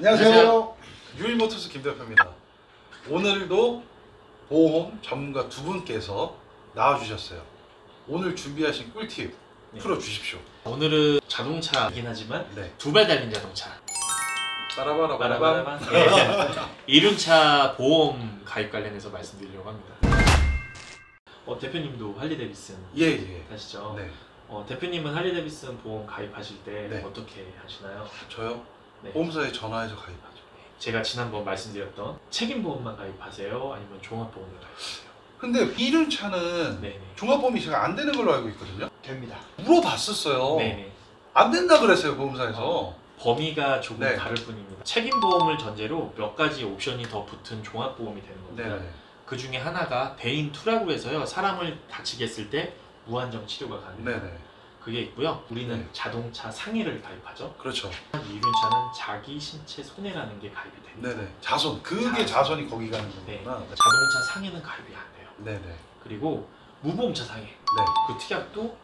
안녕하세요. 유일모터스 김 대표입니다. 오늘도 보험 전문가 두 분께서 나와주셨어요. 오늘 준비하신 꿀팁 풀어주십시오. 오늘은 자동차이긴 하지만 네. 두 발 달린 자동차 빠라바라바라밤. 이륜차 보험 가입 관련해서 말씀드리려고 합니다. 대표님도 할리데이비슨 예. 하시죠? 네. 대표님은 할리데이비슨 보험 가입하실 때 네. 어떻게 하시나요? 저요? 네. 보험사에 전화해서 가입하죠. 제가 지난번 말씀드렸던 책임보험만 가입하세요? 아니면 종합보험을 가입하세요? 근데 이륜차는 네네. 종합보험이 제가 안 되는 걸로 알고 있거든요. 됩니다. 물어봤었어요. 네네. 안 된다 그랬어요, 보험사에서. 범위가 조금 네. 다를 뿐입니다. 책임보험을 전제로 몇 가지 옵션이 더 붙은 종합보험이 되는 겁니다. 네네. 그 중에 하나가 대인2라고 해서요, 사람을 다치게 했을 때 무한정 치료가 가능해요. 네네. 그게 있고요. 우리는 네. 자동차 상해를 가입하죠. 그렇죠. 이륜차는 자기 신체 손해라는 게 가입이 됩니다. 네네. 자손. 그게 자손이 거기 가는 네. 거구나. 자동차 상해는 가입이 안 돼요. 네네. 그리고 무보험차 상해, 네. 그 특약도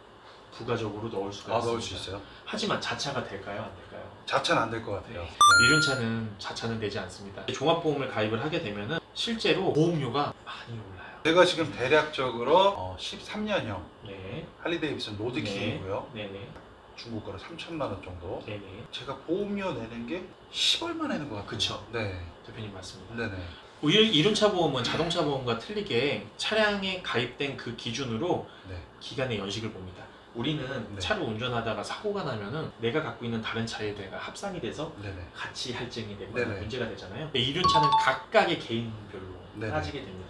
부가적으로 넣을 수가 아, 있습니다. 넣을 수 있어요? 하지만 자차가 될까요? 안 될까요? 자차는 안 될 것 같아요. 네. 네. 이륜차는 자차는 되지 않습니다. 종합보험을 가입을 하게 되면은 실제로 보험료가 많이 올라요. 제가 지금 대략적으로 13년형 네. 할리데이비슨 로드킬이고요. 네네. 중국 거로 3천만 원 정도. 네네. 제가 보험료 내는 게 10얼마 내는 것 같아요. 그쵸. 네. 대표님 맞습니다. 네네. 이륜차 보험은 자동차 보험과 틀리게 차량에 가입된 그 기준으로 네. 기간의 연식을 봅니다. 우리는 네. 차를 운전하다가 사고가 나면은 내가 갖고 있는 다른 차에 내가 합산이 돼서 네네. 같이 할증이 되거나 네네. 문제가 되잖아요. 이륜차는 각각의 개인별로 네네. 따지게 됩니다.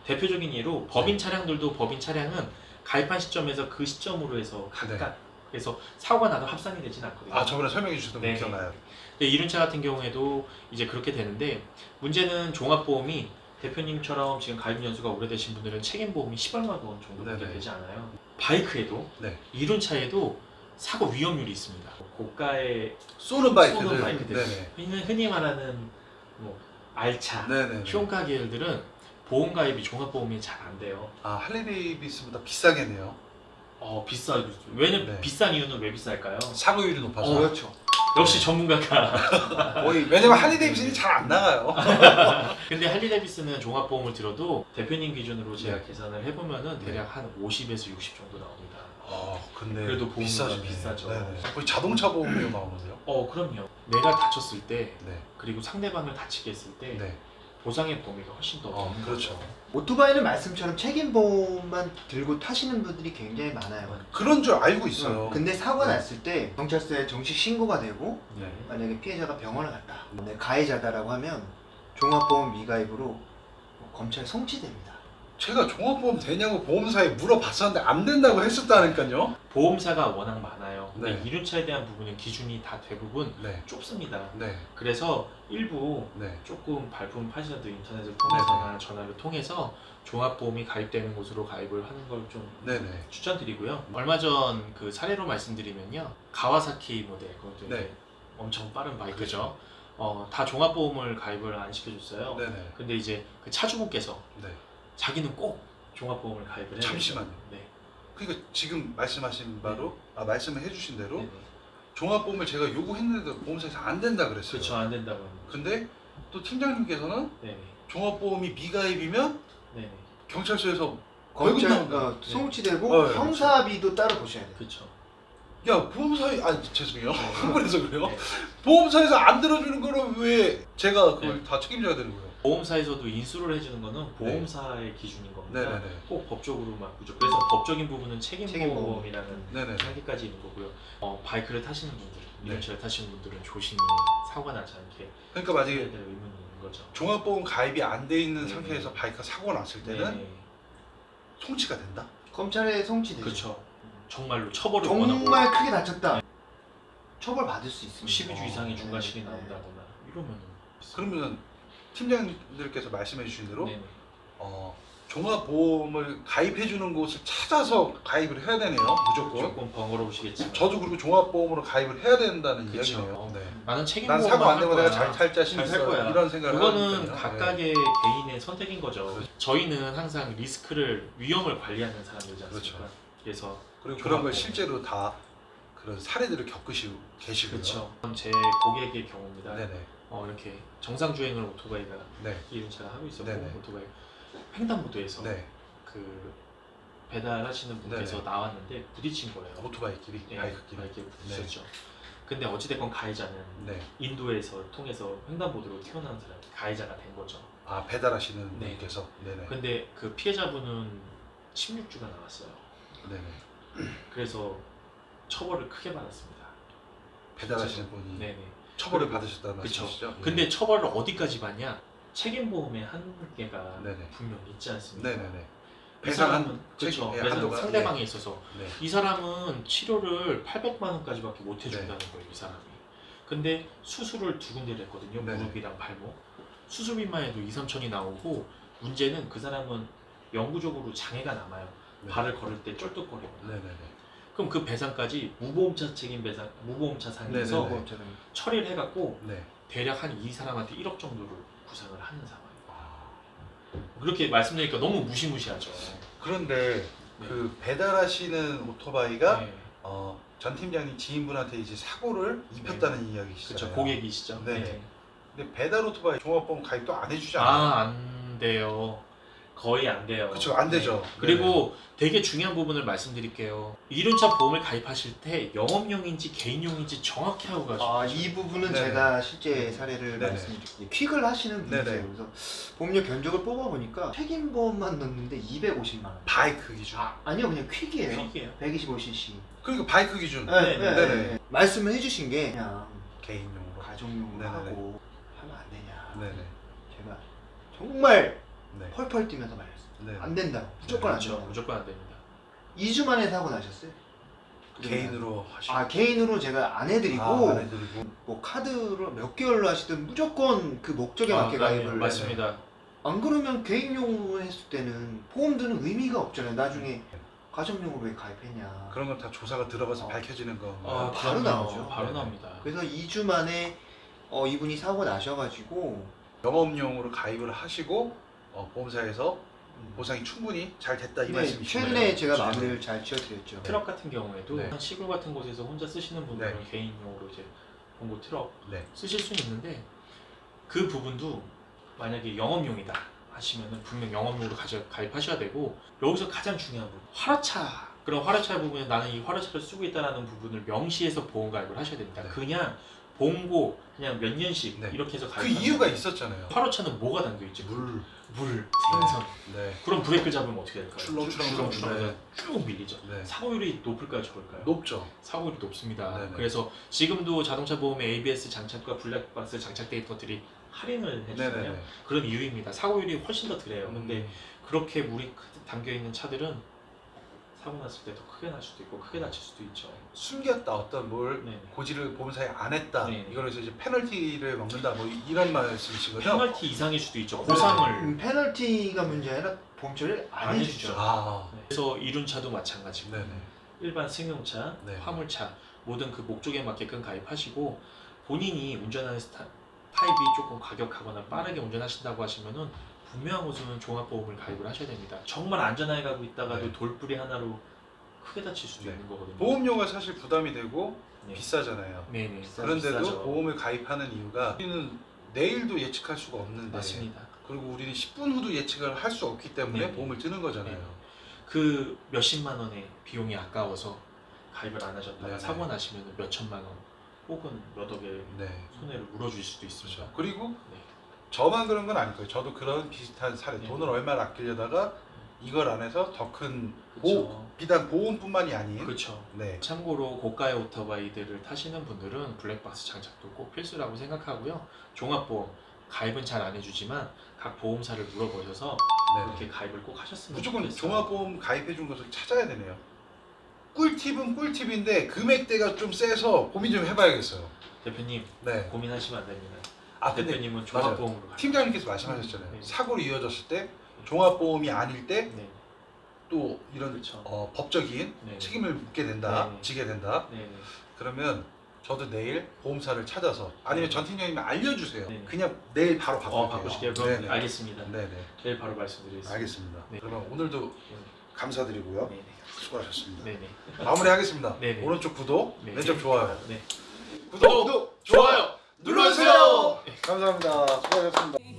대표적인 예로 법인 네. 차량들도 법인 차량은 가입한 시점에서 그 시점으로 해서 각각 그래서 사고가 나도 합산이 되진 않거든요. 아, 저번에 설명해 주셨던 거 네. 기억나요? 근데 이륜차 같은 경우에도 이제 그렇게 되는데, 문제는 종합보험이 대표님처럼 지금 가입 연수가 오래되신 분들은 책임보험이 10얼마 원 정도밖에 네네. 되지 않아요. 바이크에도 네. 이륜차에도 사고 위험률이 있습니다. 고가의 쏘는 바이크들. 쏘는 바이크들. 네네. 흔히 말하는 뭐 알차, 네네. 흉가 계열들은 보험 가입이 종합보험이 잘 안 돼요. 아, 할리데이비슨보다 비싸겠네요. 비싸죠. 왜냐면 네. 비싼 이유는 왜 비쌀까요? 사고율이 높아서. 그렇죠. 역시 전문가가. 거의 왜냐면 할리데이비슨이 잘 안 나가요. 근데 할리데이비슨은 종합보험을 들어도 대표님 기준으로 제가 네. 계산을 해보면은 대략 한 50에서 60 정도 나옵니다. 아, 근데 그래도 보험료가 비싸죠. 비싸죠. 네네. 거의 자동차 보험료 나오는데요. 그럼요. 내가 다쳤을 때 네. 그리고 상대방을 다치게 했을 때 네. 보상의 범위가 훨씬 더 넓은 그렇죠. 거죠. 오토바이는 말씀처럼 책임보험만 들고 타시는 분들이 굉장히 많아요. 그런 줄 알고 있어요. 근데 사고가 네. 났을 때 경찰서에 정식 신고가 되고 네. 만약에 피해자가 병원을 갔다. 내 가해자다라고 하면 종합보험 미가입으로 검찰에 송치됩니다. 제가 종합보험 되냐고 보험사에 물어봤었는데 안 된다고 했었다니까요. 보험사가 워낙 많아요. 근데 네. 이륜차에 대한 부분은 기준이 다 대부분 네. 좁습니다. 네. 그래서 일부 네. 조금 발품 파시는데 인터넷을 통해서나 전화를 통해서 종합보험이 가입되는 곳으로 가입을 하는 걸 좀 네네. 추천드리고요. 얼마 전 그 사례로 말씀드리면요, 가와사키 모델, 그것도 네. 이제 엄청 빠른 바이크죠. 다 종합보험을 가입을 안 시켜줬어요. 네네. 근데 이제 그 차주분께서 네. 자기는 꼭 종합보험을 가입을 해야 잠시만요. 네. 그러니까 지금 말씀하신 바로 말씀을 해주신 대로 네네. 종합보험을 제가 요구했는데도 보험사에서 안 된다 그랬어요. 그렇죠, 안 된다고 합니다. 근데 또 팀장님께서는 네네. 종합보험이 미가입이면 네네. 경찰서에서 검찰 벌금 나온다. 송치되고 네, 형사비도 따로 보셔야 돼요. 그렇죠. 야, 보험사에 죄송해요. 흥분해서 그래요. 네. 보험사에서 안 들어주는 거를 왜 제가 그걸 네. 다 책임져야 되는 거예요? 보험사에서도 인수를 해주는 거는 보험사의 기준인 겁니다. 네네네. 꼭 법적으로만 구조. 그래서 법적인 부분은 책임보험이라는 네네. 단계까지 있는 거고요. 바이크를 타시는 분들, 네. 이륜차를 타시는 분들은 조심히 사고가 나지 않게 그러니까 해야 만약에 될 의무는 있는 거죠. 종합보험 가입이 안 돼 있는 네. 상태에서 바이크가 사고가 났을 때는 네. 송치가 된다? 검찰에 송치되죠. 그렇죠. 정말로 처벌을 정말 크게 다쳤다. 처벌 받을 수 있습니다. 12주 이상의 중과실이 네. 나온다거나 이러면 그러면 팀장님들께서 말씀해 주신 대로 네네. 종합보험을 가입해 주는 곳을 찾아서 가입을 해야 되네요. 무조건. 조금 번거로우시겠지만 저도 그리고 종합보험으로 가입을 해야 된다는 그쵸. 이야기네요. 네. 나는 난 책임보험만 사고 안 할 되고 거야. 내가 잘 탈 자신 잘 살 있어. 거야. 이런 생각을 그거는 하니까요. 각각의 개인의 선택인 거죠. 그렇죠. 저희는 항상 리스크를, 위험을 관리하는 사람들이지 않습니까? 그렇죠. 그래서 그리고 그런 걸 종합보험. 실제로 다 그런 사례들을 겪으시고 계시고요. 그렇죠. 제 고객의 경우입니다. 네네. 이렇게 정상 주행을 오토바이가 네. 이륜차가 하고 있었고 네네. 오토바이 횡단보도에서 네. 그 배달하시는 분께서 네네. 나왔는데 부딪힌 거예요. 오토바이끼리, 예, 바이크끼리. 바이크에 부딪혔죠. 근데 어찌됐건 가해자는 네. 인도에서 통해서 횡단보도로 튀어나온 사람이 가해자가 된 거죠. 아, 배달하시는 네. 분께서. 네네. 근데 그 피해자분은 16주가 나왔어요. 네네. 그래서 처벌을 크게 받았습니다. 배달하시는 분이 네네. 처벌을 그리고- 받으셨다는 그쵸. 말씀이시죠? 근데 처벌을 어디까지 받냐? 책임보험의 한계가 네네. 분명 있지 않습니까? 네네네. 이 배상한 사람은 책임, 그렇죠. 예, 배상 한도가- 상대방에 있어서 네. 이 사람은 치료를 800만 원까지밖에 못 해준다는 네. 거예요, 이 사람이. 근데 수술을 2군데를 했거든요, 네네. 무릎이랑 발목. 수술비만 해도 2, 3천이 나오고 문제는 그 사람은 영구적으로 장애가 남아요. 네. 발을 걸을 때 쩔뚝거리거나. 네네네. 그럼 그 배상까지 무보험차 책임 배상, 무보험차 상에서 네네네. 처리를 해갖고 네. 대략 한 이 사람한테 1억 정도를 구상을 하는 상황이에요. 아, 그렇게 말씀드리니까 너무 무시무시하죠. 그런데 네. 그 배달하시는 오토바이가 네. 전 팀장님 지인분한테 이제 사고를 입혔다는 이야기시잖아요. 그렇죠. 고객이시죠. 네네. 근데 배달 오토바이 종합보험 가입도 안 해주잖아요. 안 돼요. 거의 안 돼요. 그쵸, 안 되죠. 네. 그리고 되게 중요한 부분을 말씀드릴게요. 이륜차 보험을 가입하실 때 영업용인지 개인용인지 정확히 하고 가시죠. 이 부분은 네네. 제가 실제 사례를 네네. 말씀드릴게요. 퀵을 하시는 분이세요. 네네. 그래서 보험료 견적을 뽑아보니까 책임보험만 넣는데 250만 원. 바이크 기준. 아니요, 그냥 퀵이에요. 퀵이에요. 125cc. 그러니까 바이크 기준. 네, 네네. 말씀을 해주신 게 그냥 개인용으로. 가정용으로 네네네. 하고 하면 안 되냐. 네네. 제가 정말 네. 펄펄 뛰면서 말했어요. 네. 안 된다. 무조건 안 그렇죠. 된다. 무조건 안 됩니다. 2주 만에 사고 나셨어요? 개인으로 하시고. 개인으로 제가 안 해드리고 안 해드리고. 뭐 카드로 몇 개월로 하시든 무조건 그 목적에 맞게 그럼요. 가입을 맞습니다. 안 그러면 개인용으로 했을 때는 보험 드는 의미가 없잖아요. 나중에 가정용으로 왜 가입했냐. 그런 건 다 조사가 들어가서 밝혀지는 거. 바로 그럼요. 나오죠. 바로 네. 나옵니다. 그래서 2주 만에 이분이 사고 나셔가지고 영업용으로 가입을 하시고 보험사에서 보상이 충분히 잘 됐다 이 네, 말씀이시죠? 최근에 제가 마무리를 잘 지어드렸죠. 트럭 같은 경우에도 네. 한 시골 같은 곳에서 혼자 쓰시는 분들은 네. 개인용으로 이제 봉고 트럭 네. 쓰실 수는 있는데 그 부분도 만약에 영업용이다 하시면은 분명 영업용으로 가입하셔야 되고 여기서 가장 중요한 부분 화라차 그런 화라차 부분에 나는 이 화라차를 쓰고 있다는 부분을 명시해서 보험 가입을 하셔야 됩니다. 네. 그냥 봉고 그냥 몇 년씩 네. 이렇게 해서 그 가입하는 이유가 있었잖아요. 화로차는 뭐가 담겨있지? 물. 생선. 네. 그럼 브레이크 잡으면 어떻게 될까요? 출렁출렁. 출렁출렁 네. 쭉 밀리죠. 네. 사고율이 높을까요, 적을까요? 높죠. 사고율이 높습니다. 네네. 그래서 지금도 자동차 보험에 ABS 장착과 블랙박스 장착되어 있는 것들이 할인을 해주잖아요. 네네네. 그런 이유입니다. 사고율이 훨씬 더 덜해요. 근데 음. 그렇게 물이 담겨 있는 차들은 사고 났을 때 더 크게 날 수도 있고 크게 다칠 수도 있죠. 숨겼다 어떤 뭘 네네. 고지를 보험사에 안 했다. 네네. 이거에서 이제 페널티를 먹는다. 뭐 이런 말씀이시거든요. 페널티 이상일 수도 있죠. 보상을 페널티가 문제 아니라 보험 처리를 안 안 해주죠. 해주죠. 아. 네. 그래서 이륜차도 마찬가지고 네네. 일반 승용차, 네. 화물차 모든 그 목적에 맞게끔 가입하시고 본인이 운전하는 타입이 조금 과격하거나 빠르게 운전하신다고 하시면은 분명한 곳은 종합보험을 가입을 하셔야 됩니다. 정말 안전하게 가고 있다가도 네. 돌뿌리 하나로 크게 다칠 수도 네. 있는 거거든요. 보험료가 사실 부담이 되고 네. 비싸잖아요. 네네. 그런데도 비싸죠. 보험을 가입하는 이유가 우리는 내일도 예측할 수가 없는데 맞습니다. 그리고 우리는 10분 후도 예측을 할 수 없기 때문에 네네. 보험을 드는 거잖아요. 네네. 그 몇십만 원의 비용이 아까워서 가입을 안 하셨다가 네네. 사고 나시면 몇 천만 원 혹은 몇 억의 네. 손해를 물어줄 수도 있습니다. 그렇죠. 그리고 네. 저만 그런 건 아닐 거예요. 저도 그런 비슷한 사례, 네. 돈을 얼마를 아끼려다가 이걸 안 해서 더 큰 그쵸. 비단 보험뿐만이 아닌 그렇죠. 네. 참고로 고가의 오토바이들을 타시는 분들은 블랙박스 장착도 꼭 필수라고 생각하고요. 종합보험 가입은 잘 안 해주지만 각 보험사를 물어보셔서 네. 그렇게 가입을 꼭 하셨으면 무조건 좋겠어요. 종합보험 가입해 준 것을 찾아야 되네요. 꿀팁은 꿀팁인데 금액대가 좀 세서 고민 좀 해봐야겠어요. 대표님 네. 고민하시면 안 됩니다. 아 근데 대표님은 종합보험으로 가입. 팀장님께서 말씀하셨잖아요. 네. 사고로 이어졌을 때 종합보험이 아닐 때 또 네. 이런 그렇죠. 법적인 네. 책임을 묻게 된다, 네. 지게 된다. 네. 그러면 저도 내일 보험사를 찾아서 아니면 전 팀장님이 알려주세요. 네. 그냥 내일 바로 바꿀게요. 바꾸실게요. 그럼 네네. 알겠습니다. 네네. 내일 바로 말씀드리겠습니다. 알겠습니다. 네. 그러면 오늘도 감사드리고요. 네네. 수고하셨습니다. 네네. 마무리하겠습니다. 네네. 오른쪽 구독, 네. 왼쪽 좋아요. 네. 구독, 좋아요 눌러주세요. 감사합니다. 수고하셨습니다.